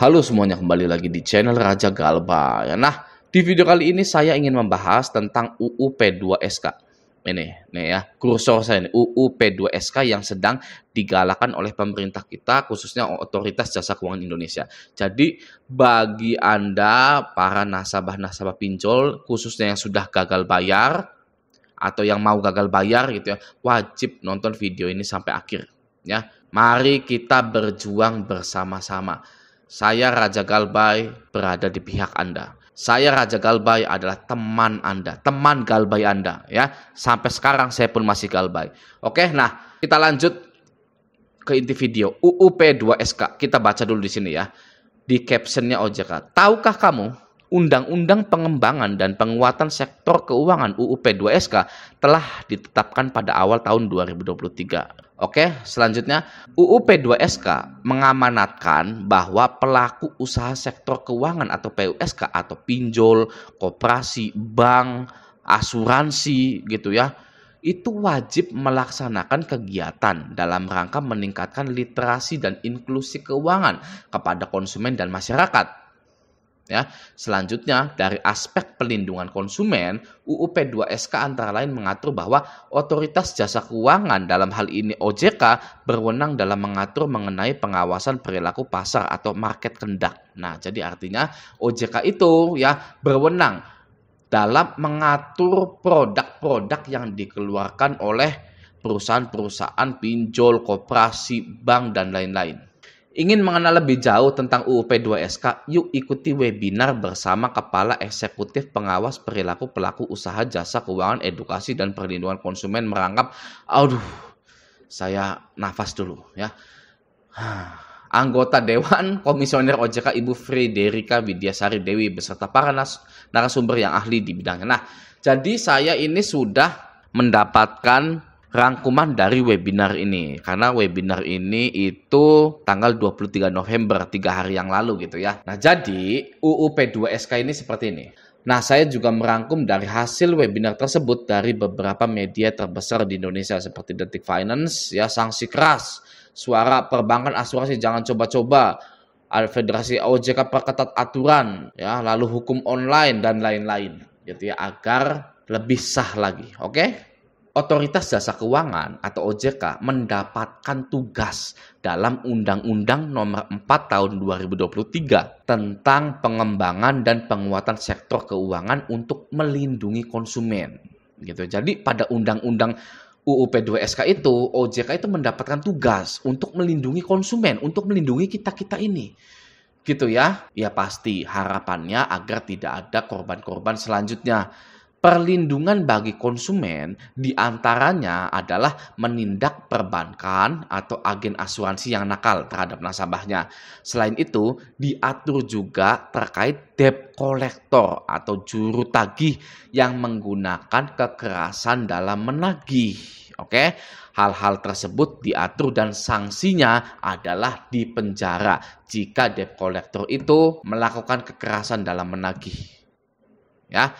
Halo semuanya, kembali lagi di channel Raja Galba. Nah, di video kali ini saya ingin membahas tentang UU P2SK. Ini nih ya, kursor saya ini UU P2SK yang sedang digalakan oleh pemerintah kita, khususnya Otoritas Jasa Keuangan Indonesia. Jadi, bagi Anda para nasabah-nasabah pinjol, khususnya yang sudah gagal bayar atau yang mau gagal bayar gitu ya, wajib nonton video ini sampai akhir ya. Mari kita berjuang bersama-sama. Saya Raja Galbay berada di pihak Anda. Saya Raja Galbay adalah teman Anda, teman Galbay Anda ya. Sampai sekarang saya pun masih Galbay. Oke, nah kita lanjut ke inti video. UU P2SK. Kita baca dulu di sini ya. Di captionnya OJK. Tahukah kamu Undang-Undang Pengembangan dan Penguatan Sektor Keuangan UU P2SK telah ditetapkan pada awal tahun 2023. Oke, selanjutnya UU P2SK mengamanatkan bahwa pelaku usaha sektor keuangan atau PUSK atau pinjol, koperasi, bank, asuransi gitu ya, itu wajib melaksanakan kegiatan dalam rangka meningkatkan literasi dan inklusi keuangan kepada konsumen dan masyarakat. Ya, selanjutnya dari aspek pelindungan konsumen, UU P2SK antara lain mengatur bahwa Otoritas Jasa Keuangan dalam hal ini OJK berwenang dalam mengatur mengenai pengawasan perilaku pasar atau market conduct. Nah, jadi artinya OJK itu ya berwenang dalam mengatur produk-produk yang dikeluarkan oleh perusahaan-perusahaan pinjol, koperasi, bank, dan lain-lain. Ingin mengenal lebih jauh tentang UU P2SK, yuk ikuti webinar bersama Kepala Eksekutif Pengawas Perilaku Pelaku Usaha Jasa Keuangan Edukasi dan Perlindungan Konsumen merangkap. Saya nafas dulu ya. Anggota Dewan Komisioner OJK Ibu Friderika Widyasari Dewi beserta para narasumber yang ahli di bidangnya. Nah, jadi saya ini sudah mendapatkan rangkuman dari webinar ini, karena webinar ini itu tanggal 23 November, 3 hari yang lalu gitu ya. Nah, jadi UU P2SK ini seperti ini. Nah, saya juga merangkum dari hasil webinar tersebut dari beberapa media terbesar di Indonesia seperti Detik Finance, ya, sanksi keras, Suara Perbankan Asuransi jangan coba-coba, Federasi OJK perketat aturan, ya, lalu hukum online dan lain-lain, gitu ya, agar lebih sah lagi, oke? Otoritas Jasa Keuangan atau OJK mendapatkan tugas dalam Undang-Undang Nomor 4 Tahun 2023 tentang pengembangan dan penguatan sektor keuangan untuk melindungi konsumen. Gitu. Jadi pada Undang-Undang UU P2SK itu, OJK itu mendapatkan tugas untuk melindungi konsumen, untuk melindungi kita-kita ini. Gitu ya. Ya pasti harapannya agar tidak ada korban-korban selanjutnya. Perlindungan bagi konsumen diantaranya adalah menindak perbankan atau agen asuransi yang nakal terhadap nasabahnya. Selain itu, diatur juga terkait debt collector atau juru tagih yang menggunakan kekerasan dalam menagih. Oke, hal-hal tersebut diatur dan sanksinya adalah dipenjara jika debt collector itu melakukan kekerasan dalam menagih. Ya.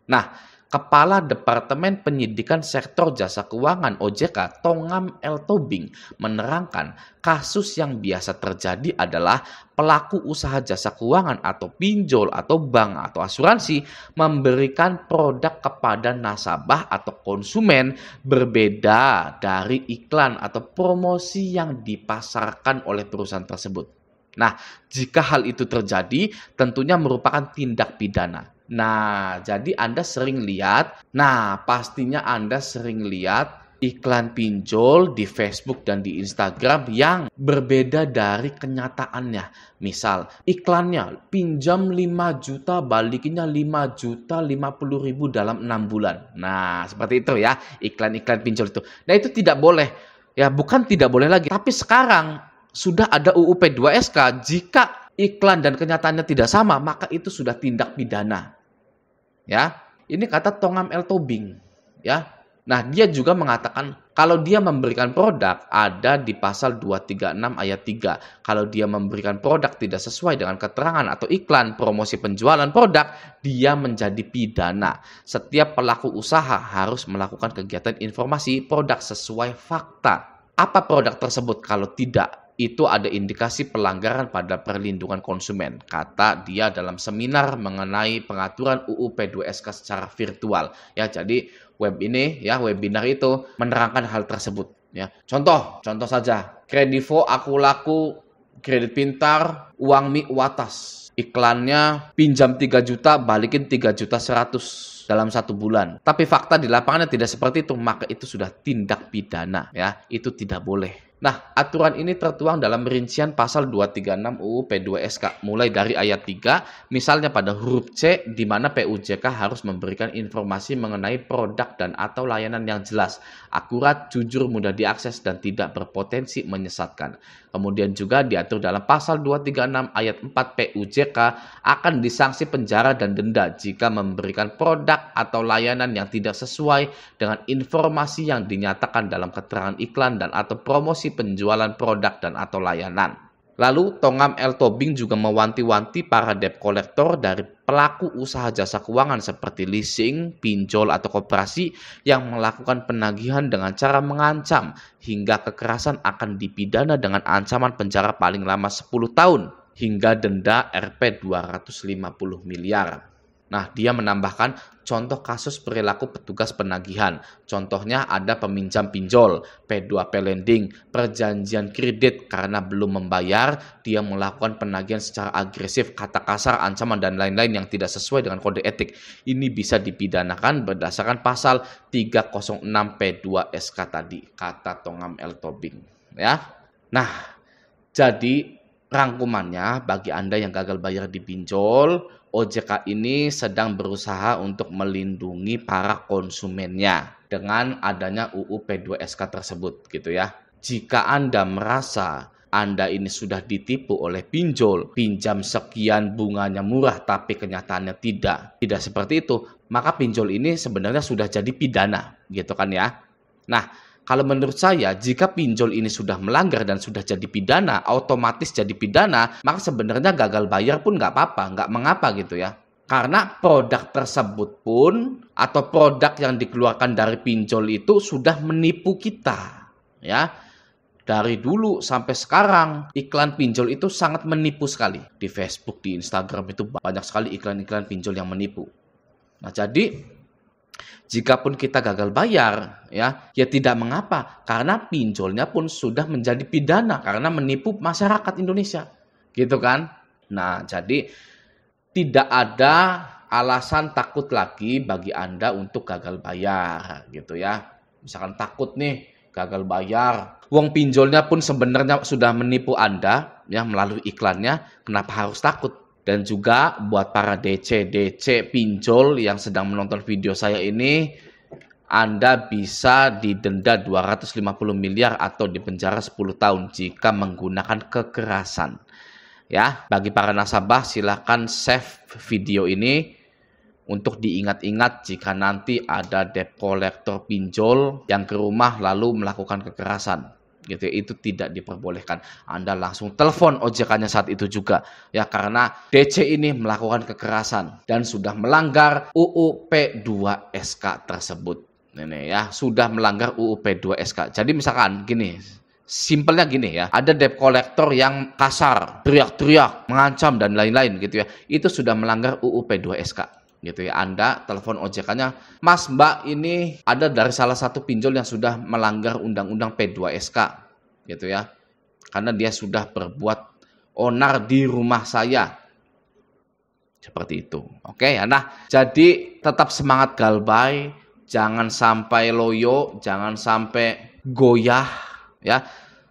Nah, Kepala Departemen Penyidikan Sektor Jasa Keuangan OJK Tongam L. Tobing menerangkan kasus yang biasa terjadi adalah pelaku usaha jasa keuangan atau pinjol atau bank atau asuransi memberikan produk kepada nasabah atau konsumen berbeda dari iklan atau promosi yang dipasarkan oleh perusahaan tersebut. Nah, jika hal itu terjadi, tentunya merupakan tindak pidana. Nah, jadi Anda sering lihat, pastinya Anda sering lihat iklan pinjol di Facebook dan di Instagram yang berbeda dari kenyataannya. Misal, iklannya pinjam 5 juta, balikinnya 5 juta 50 ribu dalam 6 bulan. Nah, seperti itu ya, iklan-iklan pinjol itu. Nah, itu tidak boleh. Ya, bukan tidak boleh lagi, tapi sekarang sudah ada UU P2SK, jika iklan dan kenyataannya tidak sama, maka itu sudah tindak pidana. Ya, ini kata Tongam L. Tobing. Ya, nah dia juga mengatakan kalau dia memberikan produk ada di pasal 236 ayat 3. Kalau dia memberikan produk tidak sesuai dengan keterangan atau iklan promosi penjualan produk, dia menjadi pidana. Setiap pelaku usaha harus melakukan kegiatan informasi produk sesuai fakta. Apa produk tersebut kalau tidak itu ada indikasi pelanggaran pada perlindungan konsumen, kata dia dalam seminar mengenai pengaturan UU P2SK secara virtual. Ya, jadi webinar itu menerangkan hal tersebut. Ya, contoh saja, Kredivo, Aku Laku, Kredit Pintar, Uang Mi Watas. Iklannya pinjam 3 juta, balikin 3.100.000 dalam 1 bulan. Tapi fakta di lapangannya tidak seperti itu, maka itu sudah tindak pidana. Ya, itu tidak boleh. Nah, aturan ini tertuang dalam rincian pasal 236 UU P2SK, mulai dari ayat 3, misalnya pada huruf C, di mana PUJK harus memberikan informasi mengenai produk dan atau layanan yang jelas, akurat, jujur, mudah diakses, dan tidak berpotensi menyesatkan. Kemudian juga diatur dalam pasal 236 ayat 4 PUJK akan disanksi penjara dan denda jika memberikan produk atau layanan yang tidak sesuai dengan informasi yang dinyatakan dalam keterangan iklan dan atau promosi penjualan produk dan atau layanan. Lalu Tongam L. Tobing juga mewanti-wanti para debt collector dari pelaku usaha jasa keuangan seperti leasing, pinjol atau koperasi yang melakukan penagihan dengan cara mengancam hingga kekerasan akan dipidana dengan ancaman penjara paling lama 10 tahun hingga denda Rp 250 miliar. Nah, dia menambahkan contoh kasus perilaku petugas penagihan. Contohnya ada peminjam pinjol, P2P lending, perjanjian kredit karena belum membayar, dia melakukan penagihan secara agresif, kata kasar, ancaman, dan lain-lain yang tidak sesuai dengan kode etik. Ini bisa dipidanakan berdasarkan pasal 306 P2SK tadi, kata Tongam L. Tobing. Ya. Nah, jadi rangkumannya bagi Anda yang gagal bayar di pinjol, OJK ini sedang berusaha untuk melindungi para konsumennya dengan adanya UU P2SK tersebut gitu ya. Jika Anda merasa Anda ini sudah ditipu oleh pinjol, pinjam sekian bunganya murah tapi kenyataannya tidak seperti itu, maka pinjol ini sebenarnya sudah jadi pidana gitu kan ya. Nah, kalau menurut saya, jika pinjol ini sudah melanggar dan sudah jadi pidana, otomatis jadi pidana, maka sebenarnya gagal bayar pun nggak apa-apa, nggak mengapa gitu ya. Karena produk tersebut pun, atau produk yang dikeluarkan dari pinjol itu sudah menipu kita. Ya, dari dulu sampai sekarang, iklan pinjol itu sangat menipu sekali. Di Facebook, di Instagram itu banyak sekali iklan-iklan pinjol yang menipu. Nah, jadi jikapun kita gagal bayar, ya tidak mengapa, karena pinjolnya pun sudah menjadi pidana karena menipu masyarakat Indonesia, gitu kan? Nah, jadi tidak ada alasan takut lagi bagi Anda untuk gagal bayar, gitu ya. Misalkan takut nih gagal bayar, uang pinjolnya pun sebenarnya sudah menipu Anda, ya melalui iklannya, kenapa harus takut? Dan juga buat para DC pinjol yang sedang menonton video saya ini, Anda bisa didenda 250 miliar atau dipenjara 10 tahun jika menggunakan kekerasan. Ya, bagi para nasabah silakan save video ini untuk diingat-ingat jika nanti ada debt collector pinjol yang ke rumah lalu melakukan kekerasan. Gitu ya, itu tidak diperbolehkan. Anda langsung telepon OJK-nya saat itu juga ya, karena DC ini melakukan kekerasan dan sudah melanggar UU P2SK tersebut. Ini ya, sudah melanggar UU P2SK. Jadi misalkan gini, simpelnya gini ya, ada debt collector yang kasar, teriak-teriak, mengancam dan lain-lain gitu ya. Itu sudah melanggar UU P2SK. Gitu ya, Anda telepon OJK-nya, Mas, Mbak, ini ada dari salah satu pinjol yang sudah melanggar undang-undang P2SK gitu ya, karena dia sudah berbuat onar di rumah saya seperti itu. Oke ya. Nah, jadi tetap semangat galbay, jangan sampai loyo, jangan sampai goyah ya.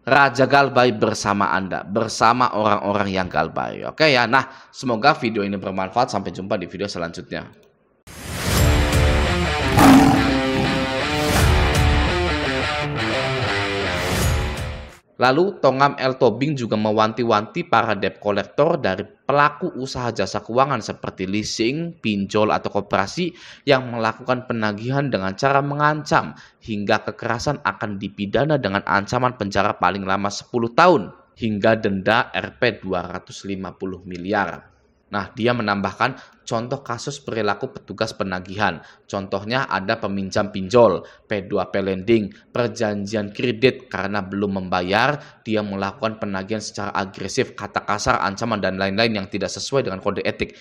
Raja Galbay bersama Anda, bersama orang-orang yang galbay. Oke ya, nah semoga video ini bermanfaat. Sampai jumpa di video selanjutnya. Lalu Tongam L. Tobing juga mewanti-wanti para debt collector dari pelaku usaha jasa keuangan seperti leasing, pinjol atau koperasi yang melakukan penagihan dengan cara mengancam hingga kekerasan akan dipidana dengan ancaman penjara paling lama 10 tahun hingga denda Rp 250 miliar. Nah, dia menambahkan contoh kasus perilaku petugas penagihan. Contohnya ada peminjam pinjol, P2P lending, perjanjian kredit karena belum membayar, dia melakukan penagihan secara agresif, kata kasar, ancaman, dan lain-lain yang tidak sesuai dengan kode etik.